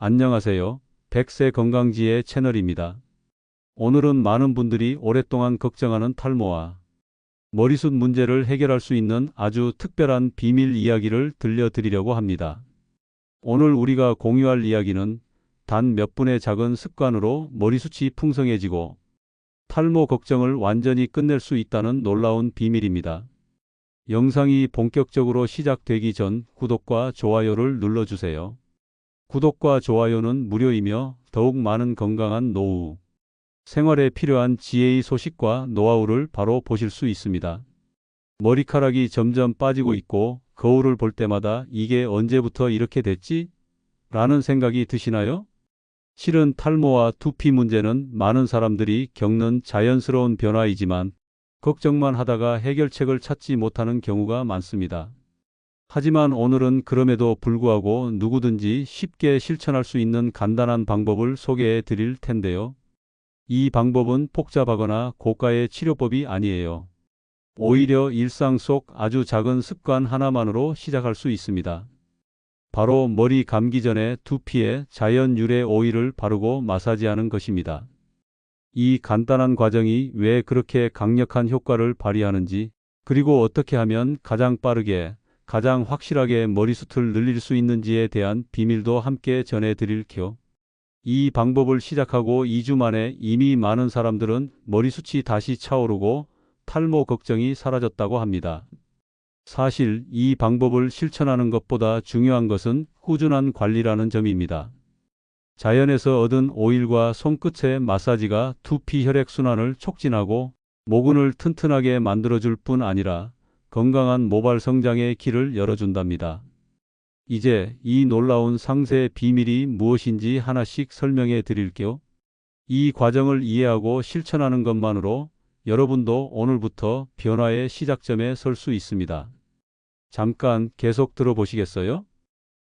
안녕하세요. 백세 건강지의 채널입니다. 오늘은 많은 분들이 오랫동안 걱정하는 탈모와 머리숱 문제를 해결할 수 있는 아주 특별한 비밀 이야기를 들려드리려고 합니다. 오늘 우리가 공유할 이야기는 단 몇 분의 작은 습관으로 머리숱이 풍성해지고 탈모 걱정을 완전히 끝낼 수 있다는 놀라운 비밀입니다. 영상이 본격적으로 시작되기 전 구독과 좋아요를 눌러주세요. 구독과 좋아요는 무료이며 더욱 많은 건강한 노후, 생활에 필요한 지혜의 소식과 노하우를 바로 보실 수 있습니다. 머리카락이 점점 빠지고 있고 거울을 볼 때마다 이게 언제부터 이렇게 됐지? 라는 생각이 드시나요? 실은 탈모와 두피 문제는 많은 사람들이 겪는 자연스러운 변화이지만 걱정만 하다가 해결책을 찾지 못하는 경우가 많습니다. 하지만 오늘은 그럼에도 불구하고 누구든지 쉽게 실천할 수 있는 간단한 방법을 소개해 드릴 텐데요. 이 방법은 복잡하거나 고가의 치료법이 아니에요. 오히려 일상 속 아주 작은 습관 하나만으로 시작할 수 있습니다. 바로 머리 감기 전에 두피에 자연 유래 오일을 바르고 마사지하는 것입니다. 이 간단한 과정이 왜 그렇게 강력한 효과를 발휘하는지, 그리고 어떻게 하면 가장 빠르게 가장 확실하게 머리숱을 늘릴 수 있는지에 대한 비밀도 함께 전해드릴게요. 이 방법을 시작하고 2주 만에 이미 많은 사람들은 머리숱이 다시 차오르고 탈모 걱정이 사라졌다고 합니다. 사실 이 방법을 실천하는 것보다 중요한 것은 꾸준한 관리라는 점입니다. 자연에서 얻은 오일과 손끝의 마사지가 두피 혈액순환을 촉진하고 모근을 튼튼하게 만들어줄 뿐 아니라 건강한 모발 성장의 길을 열어준답니다. 이제 이 놀라운 상세의 비밀이 무엇인지 하나씩 설명해 드릴게요. 이 과정을 이해하고 실천하는 것만으로 여러분도 오늘부터 변화의 시작점에 설 수 있습니다. 잠깐 계속 들어보시겠어요?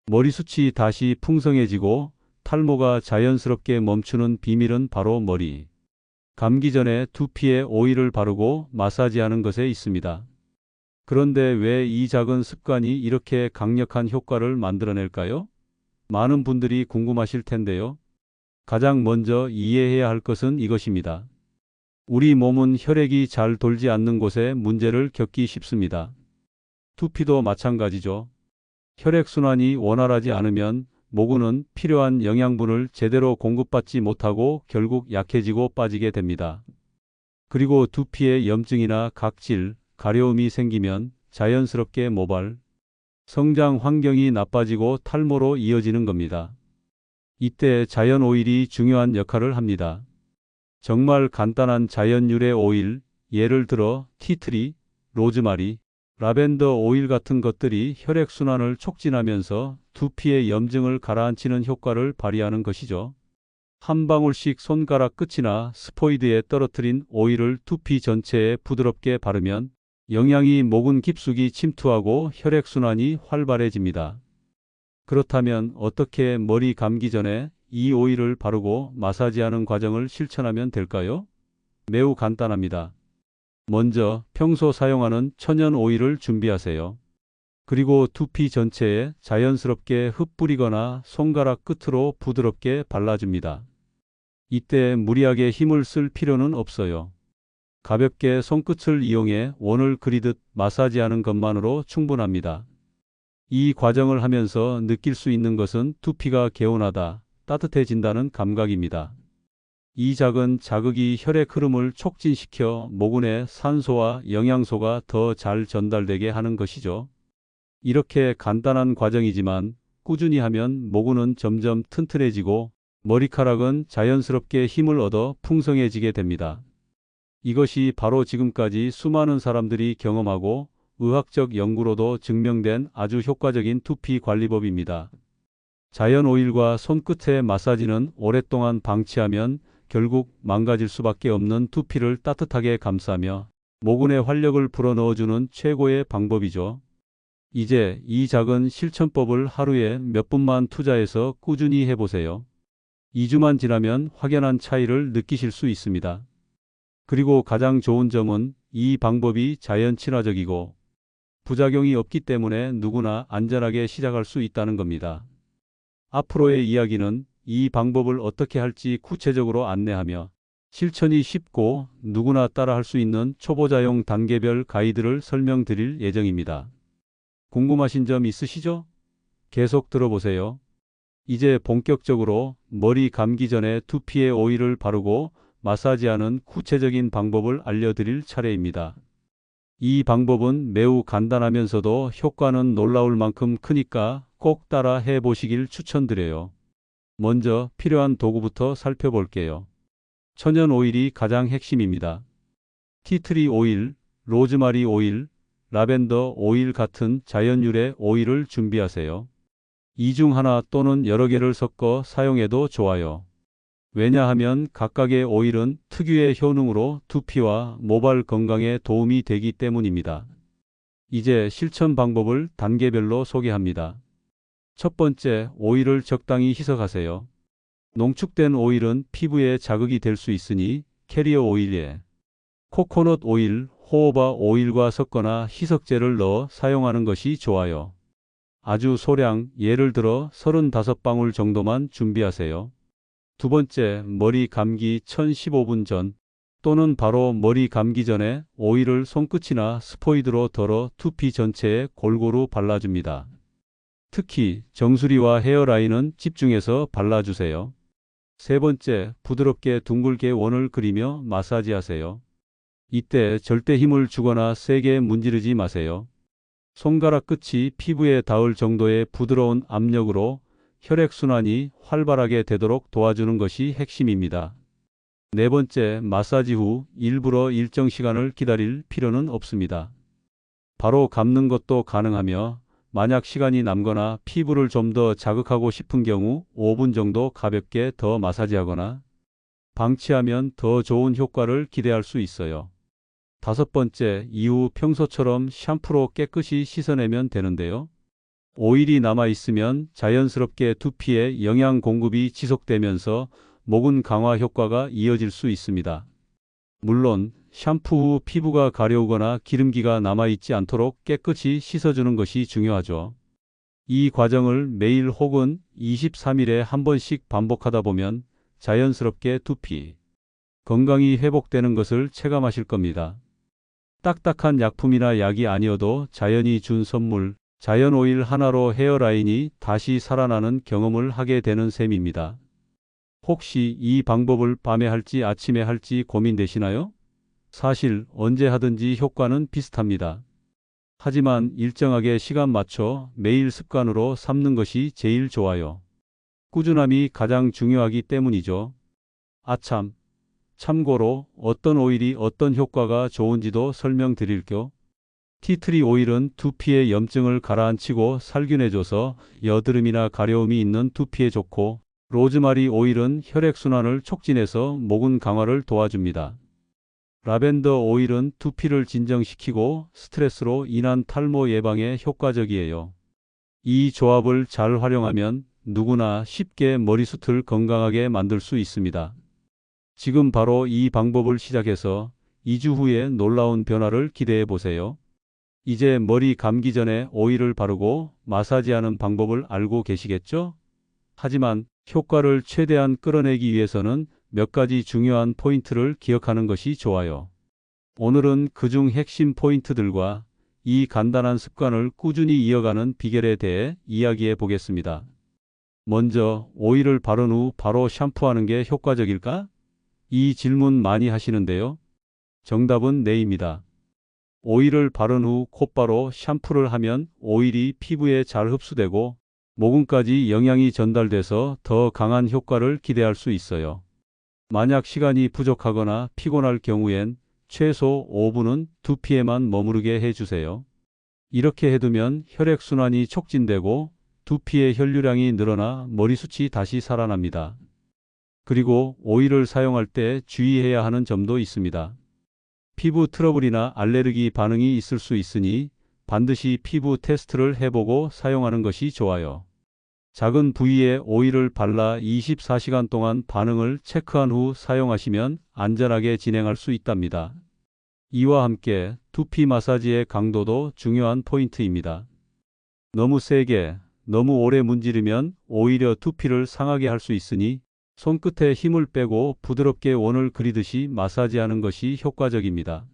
머리숱이 다시 풍성해지고 탈모가 자연스럽게 멈추는 비밀은 바로 머리 감기 전에 두피에 오일을 바르고 마사지하는 것에 있습니다. 그런데 왜 이 작은 습관이 이렇게 강력한 효과를 만들어낼까요? 많은 분들이 궁금하실 텐데요. 가장 먼저 이해해야 할 것은 이것입니다. 우리 몸은 혈액이 잘 돌지 않는 곳에 문제를 겪기 쉽습니다. 두피도 마찬가지죠. 혈액순환이 원활하지 않으면 모근은 필요한 영양분을 제대로 공급받지 못하고 결국 약해지고 빠지게 됩니다. 그리고 두피에 염증이나 각질, 가려움이 생기면 자연스럽게 모발, 성장 환경이 나빠지고 탈모로 이어지는 겁니다. 이때 자연 오일이 중요한 역할을 합니다. 정말 간단한 자연 유래 오일, 예를 들어 티트리, 로즈마리, 라벤더 오일 같은 것들이 혈액순환을 촉진하면서 두피의 염증을 가라앉히는 효과를 발휘하는 것이죠. 한 방울씩 손가락 끝이나 스포이드에 떨어뜨린 오일을 두피 전체에 부드럽게 바르면 영양이 모근 깊숙이 침투하고 혈액순환이 활발해집니다. 그렇다면 어떻게 머리 감기 전에 이 오일을 바르고 마사지하는 과정을 실천하면 될까요? 매우 간단합니다. 먼저 평소 사용하는 천연 오일을 준비하세요. 그리고 두피 전체에 자연스럽게 흩뿌리거나 손가락 끝으로 부드럽게 발라줍니다. 이때 무리하게 힘을 쓸 필요는 없어요. 가볍게 손끝을 이용해 원을 그리듯 마사지하는 것만으로 충분합니다. 이 과정을 하면서 느낄 수 있는 것은 두피가 개운하다, 따뜻해진다는 감각입니다. 이 작은 자극이 혈액 흐름을 촉진시켜 모근에 산소와 영양소가 더 잘 전달되게 하는 것이죠. 이렇게 간단한 과정이지만 꾸준히 하면 모근은 점점 튼튼해지고 머리카락은 자연스럽게 힘을 얻어 풍성해지게 됩니다. 이것이 바로 지금까지 수많은 사람들이 경험하고 의학적 연구로도 증명된 아주 효과적인 두피 관리법입니다. 자연 오일과 손끝의 마사지는 오랫동안 방치하면 결국 망가질 수밖에 없는 두피를 따뜻하게 감싸며 모근에 활력을 불어넣어주는 최고의 방법이죠. 이제 이 작은 실천법을 하루에 몇 분만 투자해서 꾸준히 해보세요. 2주만 지나면 확연한 차이를 느끼실 수 있습니다. 그리고 가장 좋은 점은 이 방법이 자연 친화적이고 부작용이 없기 때문에 누구나 안전하게 시작할 수 있다는 겁니다. 앞으로의 이야기는 이 방법을 어떻게 할지 구체적으로 안내하며 실천이 쉽고 누구나 따라 할 수 있는 초보자용 단계별 가이드를 설명드릴 예정입니다. 궁금하신 점 있으시죠? 계속 들어보세요. 이제 본격적으로 머리 감기 전에 두피에 오일을 바르고 마사지하는 구체적인 방법을 알려드릴 차례입니다. 이 방법은 매우 간단하면서도 효과는 놀라울 만큼 크니까 꼭 따라 해보시길 추천드려요. 먼저 필요한 도구부터 살펴볼게요. 천연 오일이 가장 핵심입니다. 티트리 오일, 로즈마리 오일, 라벤더 오일 같은 자연유래 오일을 준비하세요. 이 중 하나 또는 여러 개를 섞어 사용해도 좋아요. 왜냐하면 각각의 오일은 특유의 효능으로 두피와 모발 건강에 도움이 되기 때문입니다. 이제 실천 방법을 단계별로 소개합니다. 첫 번째, 오일을 적당히 희석하세요. 농축된 오일은 피부에 자극이 될 수 있으니 캐리어 오일에 코코넛 오일, 호호바 오일과 섞거나 희석제를 넣어 사용하는 것이 좋아요. 아주 소량, 예를 들어 35방울 정도만 준비하세요. 두 번째, 머리 감기 전 15분 전 또는 바로 머리 감기 전에 오일을 손끝이나 스포이드로 덜어 두피 전체에 골고루 발라줍니다. 특히 정수리와 헤어라인은 집중해서 발라주세요. 세 번째, 부드럽게 둥글게 원을 그리며 마사지하세요. 이때 절대 힘을 주거나 세게 문지르지 마세요. 손가락 끝이 피부에 닿을 정도의 부드러운 압력으로 혈액순환이 활발하게 되도록 도와주는 것이 핵심입니다. 네 번째, 마사지 후 일부러 일정 시간을 기다릴 필요는 없습니다. 바로 감는 것도 가능하며 만약 시간이 남거나 피부를 좀 더 자극하고 싶은 경우 5분 정도 가볍게 더 마사지하거나 방치하면 더 좋은 효과를 기대할 수 있어요. 다섯 번째, 이후 평소처럼 샴푸로 깨끗이 씻어내면 되는데요. 오일이 남아있으면 자연스럽게 두피에 영양 공급이 지속되면서 모근 강화 효과가 이어질 수 있습니다. 물론 샴푸 후 피부가 가려우거나 기름기가 남아있지 않도록 깨끗이 씻어주는 것이 중요하죠. 이 과정을 매일 혹은 23일에 한 번씩 반복하다 보면 자연스럽게 두피 건강이 회복되는 것을 체감하실 겁니다. 딱딱한 약품이나 약이 아니어도 자연이 준 선물, 자연 오일 하나로 헤어라인이 다시 살아나는 경험을 하게 되는 셈입니다. 혹시 이 방법을 밤에 할지 아침에 할지 고민되시나요? 사실 언제 하든지 효과는 비슷합니다. 하지만 일정하게 시간 맞춰 매일 습관으로 삼는 것이 제일 좋아요. 꾸준함이 가장 중요하기 때문이죠. 아참, 참고로 어떤 오일이 어떤 효과가 좋은지도 설명드릴게요. 티트리 오일은 두피의 염증을 가라앉히고 살균해줘서 여드름이나 가려움이 있는 두피에 좋고, 로즈마리 오일은 혈액순환을 촉진해서 모근 강화를 도와줍니다. 라벤더 오일은 두피를 진정시키고 스트레스로 인한 탈모 예방에 효과적이에요. 이 조합을 잘 활용하면 누구나 쉽게 머리숱을 건강하게 만들 수 있습니다. 지금 바로 이 방법을 시작해서 2주 후에 놀라운 변화를 기대해 보세요. 이제 머리 감기 전에 오일을 바르고 마사지하는 방법을 알고 계시겠죠? 하지만 효과를 최대한 끌어내기 위해서는 몇 가지 중요한 포인트를 기억하는 것이 좋아요. 오늘은 그중 핵심 포인트들과 이 간단한 습관을 꾸준히 이어가는 비결에 대해 이야기해 보겠습니다. 먼저, 오일을 바른 후 바로 샴푸하는 게 효과적일까? 이 질문 많이 하시는데요. 정답은 네입니다. 오일을 바른 후 곧바로 샴푸를 하면 오일이 피부에 잘 흡수되고 모근까지 영양이 전달돼서 더 강한 효과를 기대할 수 있어요. 만약 시간이 부족하거나 피곤할 경우엔 최소 5분은 두피에만 머무르게 해주세요. 이렇게 해두면 혈액순환이 촉진되고 두피의 혈류량이 늘어나 머리숱이 다시 살아납니다. 그리고 오일을 사용할 때 주의해야 하는 점도 있습니다. 피부 트러블이나 알레르기 반응이 있을 수 있으니 반드시 피부 테스트를 해보고 사용하는 것이 좋아요. 작은 부위에 오일을 발라 24시간 동안 반응을 체크한 후 사용하시면 안전하게 진행할 수 있답니다. 이와 함께 두피 마사지의 강도도 중요한 포인트입니다. 너무 세게, 너무 오래 문지르면 오히려 두피를 상하게 할 수 있으니 손끝에 힘을 빼고 부드럽게 원을 그리듯이 마사지하는 것이 효과적입니다.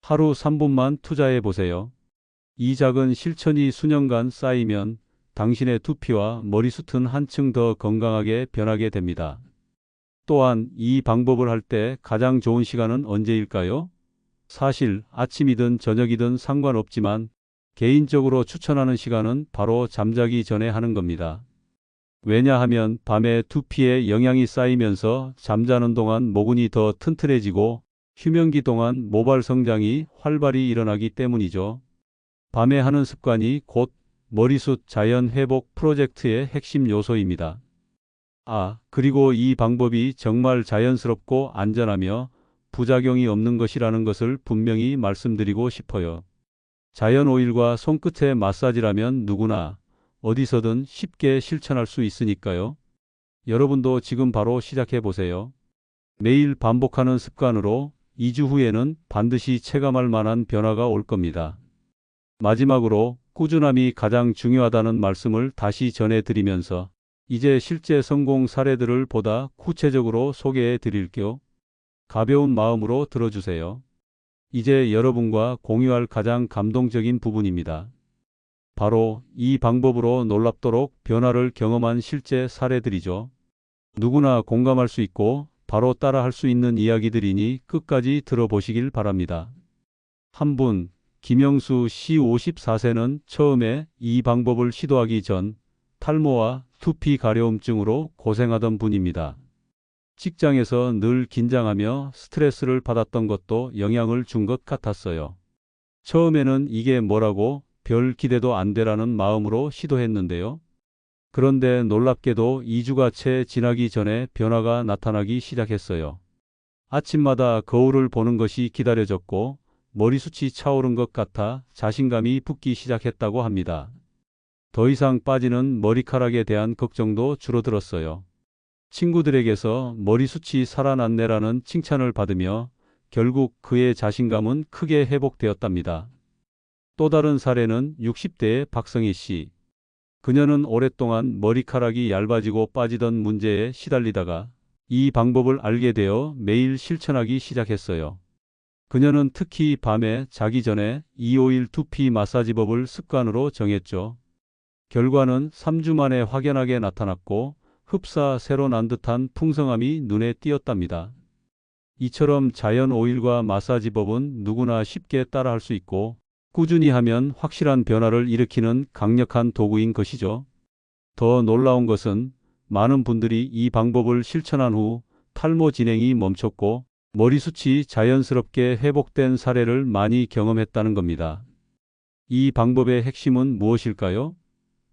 하루 3분만 투자해 보세요. 이 작은 실천이 수년간 쌓이면 당신의 두피와 머리숱은 한층 더 건강하게 변하게 됩니다. 또한 이 방법을 할 때 가장 좋은 시간은 언제일까요? 사실 아침이든 저녁이든 상관없지만 개인적으로 추천하는 시간은 바로 잠자기 전에 하는 겁니다. 왜냐하면 밤에 두피에 영양이 쌓이면서 잠자는 동안 모근이 더 튼튼해지고 휴면기 동안 모발 성장이 활발히 일어나기 때문이죠. 밤에 하는 습관이 곧 머리숱 자연 회복 프로젝트의 핵심 요소입니다. 그리고 이 방법이 정말 자연스럽고 안전하며 부작용이 없는 것이라는 것을 분명히 말씀드리고 싶어요. 자연 오일과 손끝의 마사지라면 누구나 어디서든 쉽게 실천할 수 있으니까요. 여러분도 지금 바로 시작해 보세요. 매일 반복하는 습관으로 2주 후에는 반드시 체감할 만한 변화가 올 겁니다. 마지막으로 꾸준함이 가장 중요하다는 말씀을 다시 전해드리면서 이제 실제 성공 사례들을 보다 구체적으로 소개해 드릴게요. 가벼운 마음으로 들어주세요. 이제 여러분과 공유할 가장 감동적인 부분입니다. 바로 이 방법으로 놀랍도록 변화를 경험한 실제 사례들이죠. 누구나 공감할 수 있고 바로 따라할 수 있는 이야기들이니 끝까지 들어보시길 바랍니다. 한 분, 김영수 씨 54세는 처음에 이 방법을 시도하기 전 탈모와 두피 가려움증으로 고생하던 분입니다. 직장에서 늘 긴장하며 스트레스를 받았던 것도 영향을 준 것 같았어요. 처음에는 이게 뭐라고 별 기대도 안 되라는 마음으로 시도했는데요. 그런데 놀랍게도 2주가 채 지나기 전에 변화가 나타나기 시작했어요. 아침마다 거울을 보는 것이 기다려졌고 머리숱이 차오른 것 같아 자신감이 붙기 시작했다고 합니다. 더 이상 빠지는 머리카락에 대한 걱정도 줄어들었어요. 친구들에게서 머리숱이 살아났네라는 칭찬을 받으며 결국 그의 자신감은 크게 회복되었답니다. 또 다른 사례는 60대의 박성희 씨. 그녀는 오랫동안 머리카락이 얇아지고 빠지던 문제에 시달리다가 이 방법을 알게 되어 매일 실천하기 시작했어요. 그녀는 특히 밤에 자기 전에 251 두피 마사지법을 습관으로 정했죠. 결과는 3주 만에 확연하게 나타났고 흡사 새로 난 듯한 풍성함이 눈에 띄었답니다. 이처럼 자연 오일과 마사지법은 누구나 쉽게 따라할 수 있고 꾸준히 하면 확실한 변화를 일으키는 강력한 도구인 것이죠. 더 놀라운 것은 많은 분들이 이 방법을 실천한 후 탈모 진행이 멈췄고 머리숱이 자연스럽게 회복된 사례를 많이 경험했다는 겁니다. 이 방법의 핵심은 무엇일까요?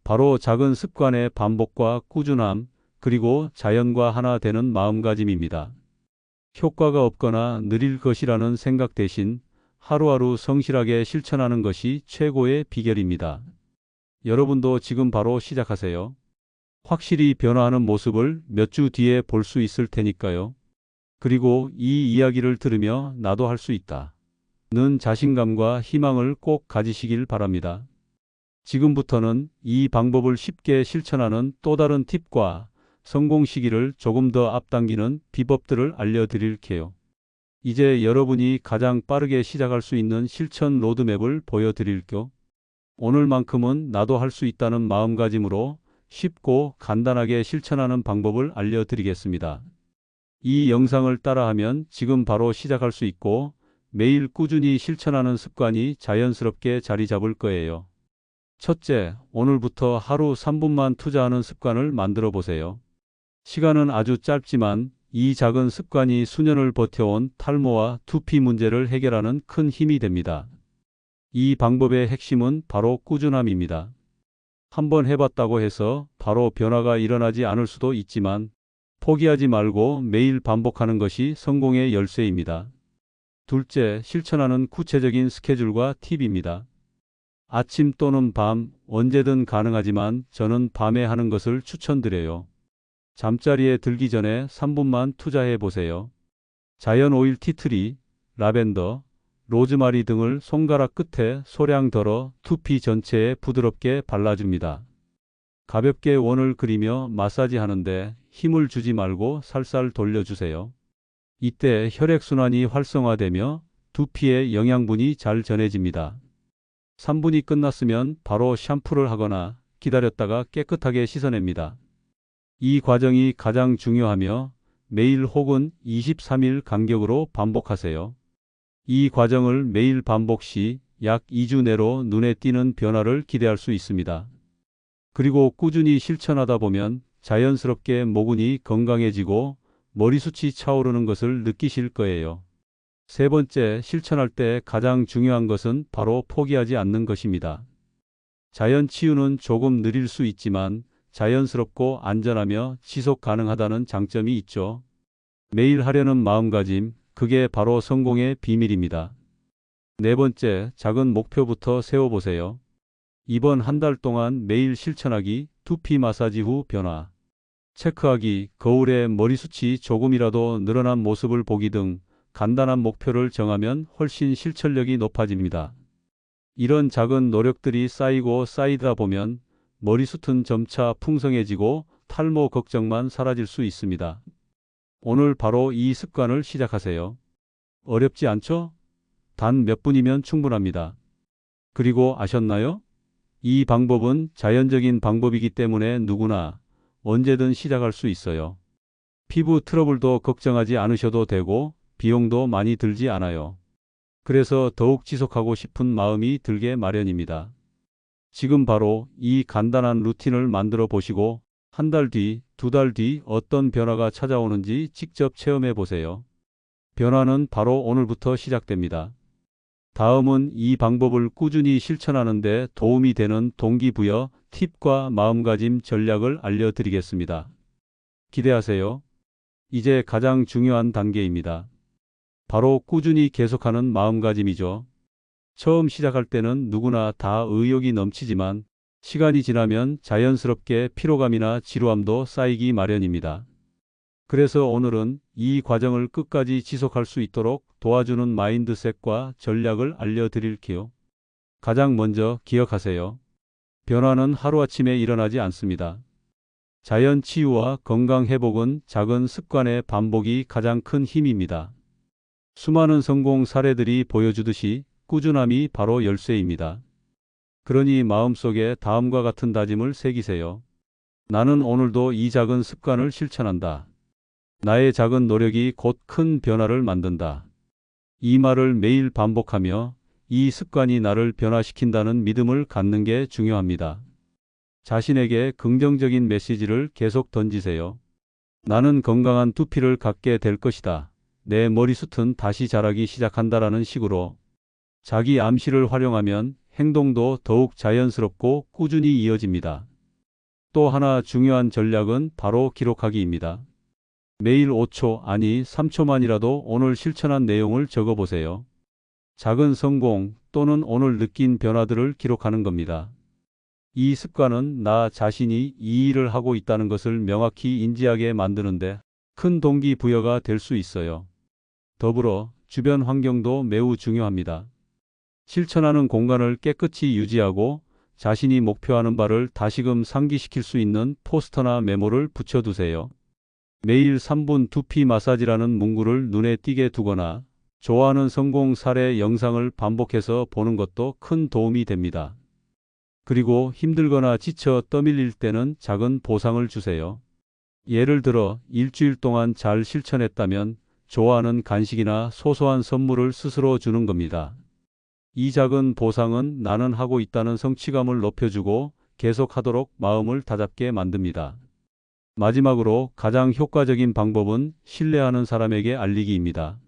바로 작은 습관의 반복과 꾸준함, 그리고 자연과 하나 되는 마음가짐입니다. 효과가 없거나 느릴 것이라는 생각 대신 하루하루 성실하게 실천하는 것이 최고의 비결입니다. 여러분도 지금 바로 시작하세요. 확실히 변화하는 모습을 몇 주 뒤에 볼 수 있을 테니까요. 그리고 이 이야기를 들으며 나도 할 수 있다 는 자신감과 희망을 꼭 가지시길 바랍니다. 지금부터는 이 방법을 쉽게 실천하는 또 다른 팁과 성공 시기를 조금 더 앞당기는 비법들을 알려드릴게요. 이제 여러분이 가장 빠르게 시작할 수 있는 실천 로드맵을 보여드릴게요. 오늘만큼은 나도 할 수 있다는 마음가짐으로 쉽고 간단하게 실천하는 방법을 알려드리겠습니다. 이 영상을 따라하면 지금 바로 시작할 수 있고 매일 꾸준히 실천하는 습관이 자연스럽게 자리 잡을 거예요. 첫째, 오늘부터 하루 3분만 투자하는 습관을 만들어 보세요. 시간은 아주 짧지만 이 작은 습관이 수년을 버텨온 탈모와 두피 문제를 해결하는 큰 힘이 됩니다. 이 방법의 핵심은 바로 꾸준함입니다. 한번 해봤다고 해서 바로 변화가 일어나지 않을 수도 있지만 포기하지 말고 매일 반복하는 것이 성공의 열쇠입니다. 둘째, 실천하는 구체적인 스케줄과 팁입니다. 아침 또는 밤, 언제든 가능하지만 저는 밤에 하는 것을 추천드려요. 잠자리에 들기 전에 3분만 투자해 보세요. 자연 오일 티트리, 라벤더, 로즈마리 등을 손가락 끝에 소량 덜어 두피 전체에 부드럽게 발라줍니다. 가볍게 원을 그리며 마사지 하는데 힘을 주지 말고 살살 돌려주세요. 이때 혈액순환이 활성화되며 두피에 영양분이 잘 전해집니다. 3분이 끝났으면 바로 샴푸를 하거나 기다렸다가 깨끗하게 씻어냅니다. 이 과정이 가장 중요하며 매일 혹은 23일 간격으로 반복하세요. 이 과정을 매일 반복 시 약 2주 내로 눈에 띄는 변화를 기대할 수 있습니다. 그리고 꾸준히 실천하다 보면 자연스럽게 모근이 건강해지고 머리숱이 차오르는 것을 느끼실 거예요. 세 번째, 실천할 때 가장 중요한 것은 바로 포기하지 않는 것입니다. 자연 치유는 조금 느릴 수 있지만 자연스럽고 안전하며 지속 가능하다는 장점이 있죠. 매일 하려는 마음가짐, 그게 바로 성공의 비밀입니다. 네 번째, 작은 목표부터 세워보세요. 이번 한 달 동안 매일 실천하기, 두피 마사지 후 변화, 체크하기, 거울에 머리숱이 조금이라도 늘어난 모습을 보기 등 간단한 목표를 정하면 훨씬 실천력이 높아집니다. 이런 작은 노력들이 쌓이고 쌓이다 보면 머리숱은 점차 풍성해지고 탈모 걱정만 사라질 수 있습니다. 오늘 바로 이 습관을 시작하세요. 어렵지 않죠? 단 몇 분이면 충분합니다. 그리고 아셨나요? 이 방법은 자연적인 방법이기 때문에 누구나 언제든 시작할 수 있어요. 피부 트러블도 걱정하지 않으셔도 되고 비용도 많이 들지 않아요. 그래서 더욱 지속하고 싶은 마음이 들게 마련입니다. 지금 바로 이 간단한 루틴을 만들어 보시고 한 달 뒤, 두 달 뒤 어떤 변화가 찾아오는지 직접 체험해 보세요. 변화는 바로 오늘부터 시작됩니다. 다음은 이 방법을 꾸준히 실천하는 데 도움이 되는 동기부여 팁과 마음가짐 전략을 알려드리겠습니다. 기대하세요. 이제 가장 중요한 단계입니다. 바로 꾸준히 계속하는 마음가짐이죠. 처음 시작할 때는 누구나 다 의욕이 넘치지만 시간이 지나면 자연스럽게 피로감이나 지루함도 쌓이기 마련입니다. 그래서 오늘은 이 과정을 끝까지 지속할 수 있도록 도와주는 마인드셋과 전략을 알려드릴게요. 가장 먼저 기억하세요. 변화는 하루아침에 일어나지 않습니다. 자연 치유와 건강 회복은 작은 습관의 반복이 가장 큰 힘입니다. 수많은 성공 사례들이 보여주듯이 꾸준함이 바로 열쇠입니다. 그러니 마음속에 다음과 같은 다짐을 새기세요. 나는 오늘도 이 작은 습관을 실천한다. 나의 작은 노력이 곧 큰 변화를 만든다. 이 말을 매일 반복하며 이 습관이 나를 변화시킨다는 믿음을 갖는 게 중요합니다. 자신에게 긍정적인 메시지를 계속 던지세요. 나는 건강한 두피를 갖게 될 것이다. 내 머리숱은 다시 자라기 시작한다라는 식으로 자기 암시를 활용하면 행동도 더욱 자연스럽고 꾸준히 이어집니다. 또 하나 중요한 전략은 바로 기록하기입니다. 매일 5초, 아니 3초만이라도 오늘 실천한 내용을 적어보세요. 작은 성공 또는 오늘 느낀 변화들을 기록하는 겁니다. 이 습관은 나 자신이 이 일을 하고 있다는 것을 명확히 인지하게 만드는데 큰 동기부여가 될 수 있어요. 더불어 주변 환경도 매우 중요합니다. 실천하는 공간을 깨끗이 유지하고 자신이 목표하는 바를 다시금 상기시킬 수 있는 포스터나 메모를 붙여두세요. 매일 3분 두피 마사지라는 문구를 눈에 띄게 두거나 좋아하는 성공 사례 영상을 반복해서 보는 것도 큰 도움이 됩니다. 그리고 힘들거나 지쳐 떠밀릴 때는 작은 보상을 주세요. 예를 들어 일주일 동안 잘 실천했다면 좋아하는 간식이나 소소한 선물을 스스로 주는 겁니다. 이 작은 보상은 나는 하고 있다는 성취감을 높여주고 계속하도록 마음을 다잡게 만듭니다. 마지막으로 가장 효과적인 방법은 신뢰하는 사람에게 알리기입니다.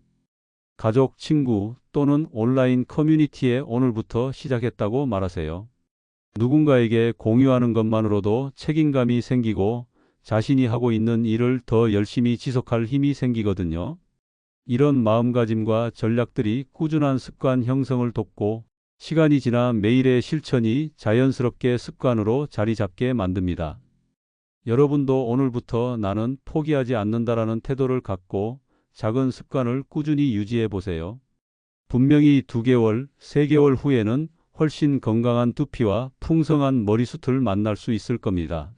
가족, 친구 또는 온라인 커뮤니티에 오늘부터 시작했다고 말하세요. 누군가에게 공유하는 것만으로도 책임감이 생기고 자신이 하고 있는 일을 더 열심히 지속할 힘이 생기거든요. 이런 마음가짐과 전략들이 꾸준한 습관 형성을 돕고 시간이 지나 매일의 실천이 자연스럽게 습관으로 자리 잡게 만듭니다. 여러분도 오늘부터 나는 포기하지 않는다라는 태도를 갖고 작은 습관을 꾸준히 유지해 보세요. 분명히 2개월, 3개월 후에는 훨씬 건강한 두피와 풍성한 머리숱을 만날 수 있을 겁니다.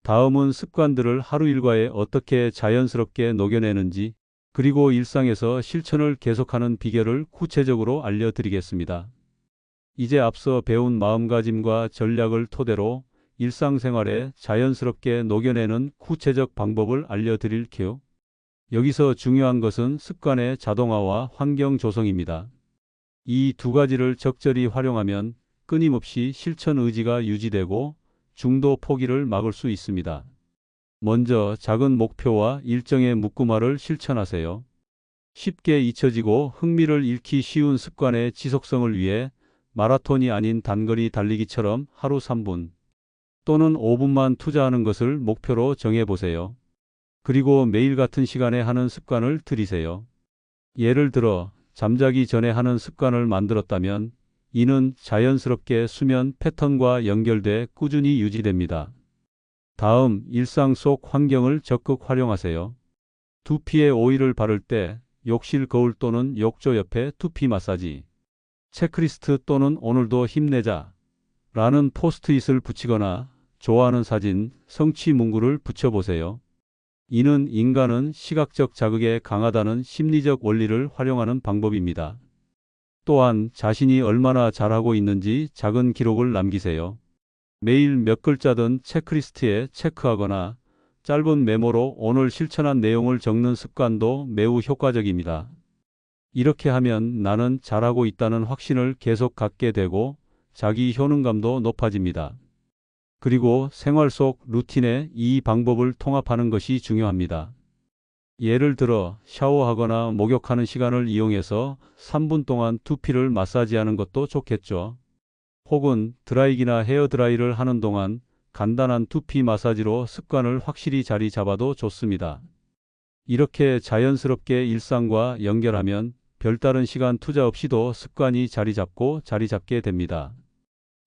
다음은 습관들을 하루 일과에 어떻게 자연스럽게 녹여내는지, 그리고 일상에서 실천을 계속하는 비결을 구체적으로 알려드리겠습니다. 이제 앞서 배운 마음가짐과 전략을 토대로 일상생활에 자연스럽게 녹여내는 구체적 방법을 알려드릴게요. 여기서 중요한 것은 습관의 자동화와 환경 조성입니다. 이 두 가지를 적절히 활용하면 끊임없이 실천 의지가 유지되고 중도 포기를 막을 수 있습니다. 먼저 작은 목표와 일정의 묶음화를 실천하세요. 쉽게 잊혀지고 흥미를 잃기 쉬운 습관의 지속성을 위해 마라톤이 아닌 단거리 달리기처럼 하루 3분 또는 5분만 투자하는 것을 목표로 정해보세요. 그리고 매일 같은 시간에 하는 습관을 들이세요. 예를 들어 잠자기 전에 하는 습관을 만들었다면 이는 자연스럽게 수면 패턴과 연결돼 꾸준히 유지됩니다. 다음, 일상 속 환경을 적극 활용하세요. 두피에 오일을 바를 때 욕실 거울 또는 욕조 옆에 두피 마사지, 체크리스트 또는 오늘도 힘내자 라는 포스트잇을 붙이거나 좋아하는 사진, 성취 문구를 붙여보세요. 이는 인간은 시각적 자극에 강하다는 심리적 원리를 활용하는 방법입니다. 또한 자신이 얼마나 잘하고 있는지 작은 기록을 남기세요. 매일 몇 글자든 체크리스트에 체크하거나 짧은 메모로 오늘 실천한 내용을 적는 습관도 매우 효과적입니다. 이렇게 하면 나는 잘하고 있다는 확신을 계속 갖게 되고 자기 효능감도 높아집니다. 그리고 생활 속 루틴에 이 방법을 통합하는 것이 중요합니다. 예를 들어 샤워하거나 목욕하는 시간을 이용해서 3분 동안 두피를 마사지하는 것도 좋겠죠. 혹은 드라이기나 헤어드라이를 하는 동안 간단한 두피 마사지로 습관을 확실히 자리 잡아도 좋습니다. 이렇게 자연스럽게 일상과 연결하면 별다른 시간 투자 없이도 습관이 자리 잡게 됩니다.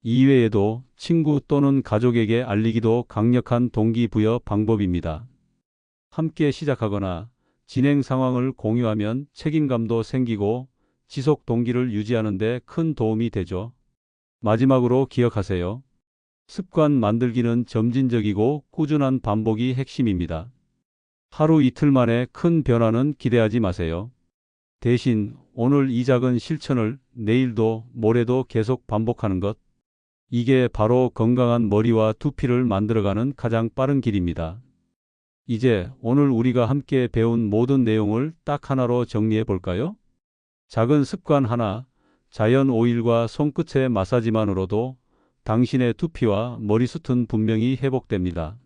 이외에도 친구 또는 가족에게 알리기도 강력한 동기부여 방법입니다. 함께 시작하거나 진행 상황을 공유하면 책임감도 생기고 지속 동기를 유지하는 데 큰 도움이 되죠. 마지막으로 기억하세요. 습관 만들기는 점진적이고 꾸준한 반복이 핵심입니다. 하루 이틀 만에 큰 변화는 기대하지 마세요. 대신 오늘 이 작은 실천을 내일도 모레도 계속 반복하는 것, 이게 바로 건강한 머리와 두피를 만들어가는 가장 빠른 길입니다. 이제 오늘 우리가 함께 배운 모든 내용을 딱 하나로 정리해 볼까요? 작은 습관 하나, 자연 오일과 손끝의 마사지만으로도 당신의 두피와 머리숱은 분명히 회복됩니다.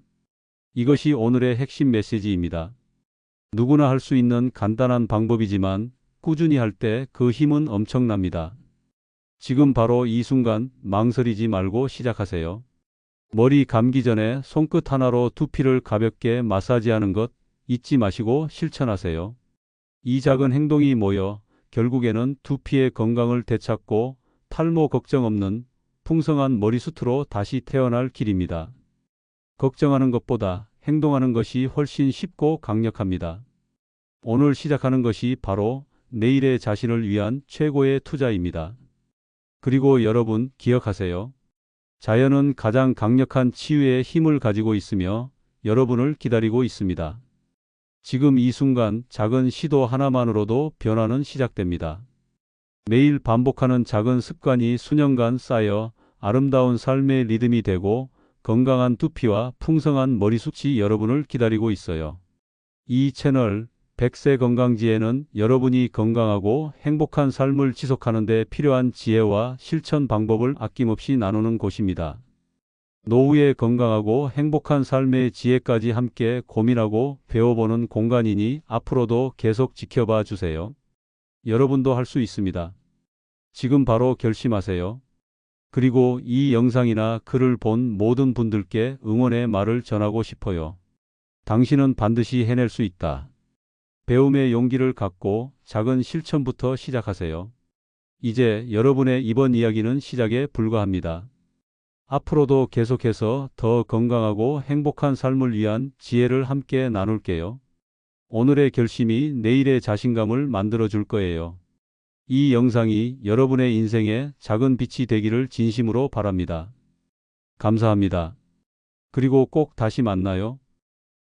이것이 오늘의 핵심 메시지입니다. 누구나 할 수 있는 간단한 방법이지만 꾸준히 할 때 그 힘은 엄청납니다. 지금 바로 이 순간 망설이지 말고 시작하세요. 머리 감기 전에 손끝 하나로 두피를 가볍게 마사지하는 것 잊지 마시고 실천하세요. 이 작은 행동이 모여 결국에는 두피의 건강을 되찾고 탈모 걱정 없는 풍성한 머리숱으로 다시 태어날 길입니다. 걱정하는 것보다 행동하는 것이 훨씬 쉽고 강력합니다. 오늘 시작하는 것이 바로 내일의 자신을 위한 최고의 투자입니다. 그리고 여러분 기억하세요. 자연은 가장 강력한 치유의 힘을 가지고 있으며 여러분을 기다리고 있습니다. 지금 이 순간 작은 시도 하나만으로도 변화는 시작됩니다. 매일 반복하는 작은 습관이 수년간 쌓여 아름다운 삶의 리듬이 되고 건강한 두피와 풍성한 머리숱이 여러분을 기다리고 있어요. 이 채널 100세 건강지혜는 여러분이 건강하고 행복한 삶을 지속하는 데 필요한 지혜와 실천 방법을 아낌없이 나누는 곳입니다. 노후에 건강하고 행복한 삶의 지혜까지 함께 고민하고 배워보는 공간이니 앞으로도 계속 지켜봐 주세요. 여러분도 할 수 있습니다. 지금 바로 결심하세요. 그리고 이 영상이나 글을 본 모든 분들께 응원의 말을 전하고 싶어요. 당신은 반드시 해낼 수 있다. 배움의 용기를 갖고 작은 실천부터 시작하세요. 이제 여러분의 이번 이야기는 시작에 불과합니다. 앞으로도 계속해서 더 건강하고 행복한 삶을 위한 지혜를 함께 나눌게요. 오늘의 결심이 내일의 자신감을 만들어 줄 거예요. 이 영상이 여러분의 인생에 작은 빛이 되기를 진심으로 바랍니다. 감사합니다. 그리고 꼭 다시 만나요.